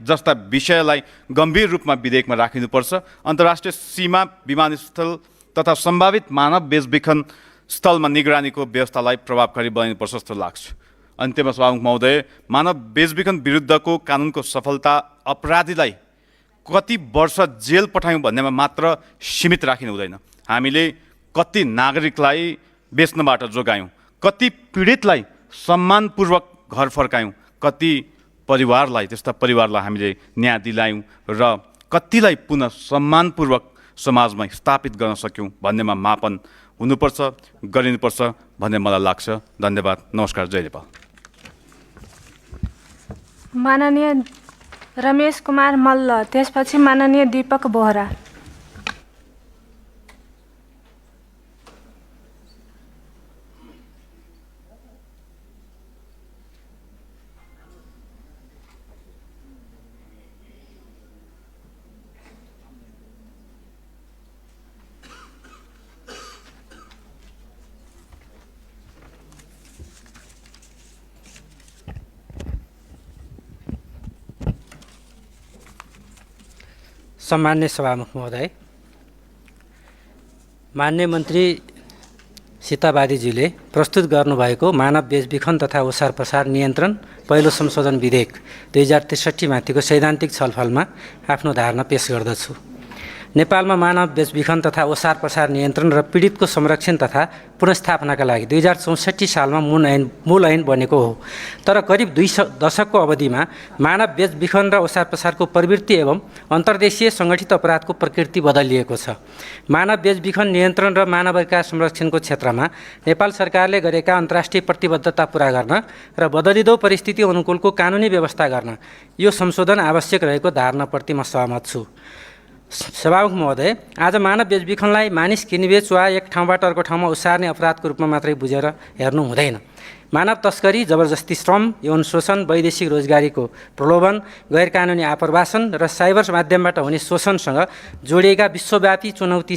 जस्ता विषयलाई गम्भीर रूपमा विधेयकमा राखिनुपर्छ। अन्तर्राष्ट्रिय सीमा, विमानस्थल तथा सम्भावित मानव बेचबिखन स्थलमा निगरानीको व्यवस्थालाई प्रभावकारी बनाइनुपर्छ जस्तो लाग्छ। अन्त्यमा सभामुख महोदय, मानव बेचबिखन विरुद्धको कानुनको सफलता अपराधीलाई कति वर्ष जेल पठायौँ भन्नेमा मात्र सीमित राखिनु हुँदैन। हामीले कति नागरिकलाई बेच्नबाट जोगायौँ, कति पीडितलाई सम्मानपूर्वक घर फर्कायौँ, कति परिवारलाई, त्यस्ता परिवारलाई हामीले न्याय दिलायौँ र कतिलाई पुनः सम्मानपूर्वक समाजमा स्थापित गर्न सक्यौँ भन्नेमा मापन हुनुपर्छ, गरिनुपर्छ भन्ने मलाई लाग्छ। धन्यवाद। नमस्कार। जय नेपाल। माननीय रमेश कुमार मल्ल, त्यसपछि माननीय दीपक बोहरा। सम्मान्य सभामुख महोदय, मान्य मन्त्री सीताबादीजीले प्रस्तुत गर्नुभएको मानव बेचबिखन तथा ओसार प्रसार नियन्त्रण पहिलो संशोधन विधेयक 2063 माथिको सैद्धान्तिक छलफलमा आफ्नो धारणा पेश गर्दछु। नेपालमा मानव बेचबिखन तथा ओसार प्रसार नियन्त्रण र पीडितको संरक्षण तथा पुनर्स्थापनाका लागि 2064 सालमा मूल ऐन बनेको हो। तर करिब 2 दशकको अवधिमा मानव बेचबिखन र ओसार प्रसारको प्रवृत्ति एवं अन्तर्देशीय सङ्गठित अपराधको प्रकृति बदलिएको छ। मानव बेचबिखन नियन्त्रण र मानवाधिकार संरक्षणको क्षेत्रमा नेपाल सरकारले गरेका अन्तर्राष्ट्रिय प्रतिबद्धता पूरा गर्न र बदलिदो परिस्थिति अनुकूलको कानुनी व्यवस्था गर्न यो संशोधन आवश्यक रहेको धारणाप्रति म सहमत छु। सभामुख महोदय, आज मानव बेचबिखनलाई मानिस किनबेच वा एक ठाउँबाट अर्को ठाउँमा ओसार्ने अपराधको रूपमा मात्रै बुझेर हेर्नु हुँदैन। मानव तस्करी, जबरजस्ती श्रम, यौन शोषण, वैदेशिक रोजगारीको प्रलोभन, गैरकानुनी आप्रवासन र साइबर माध्यमबाट हुने शोषणसँग जोडिएका विश्वव्यापी चुनौती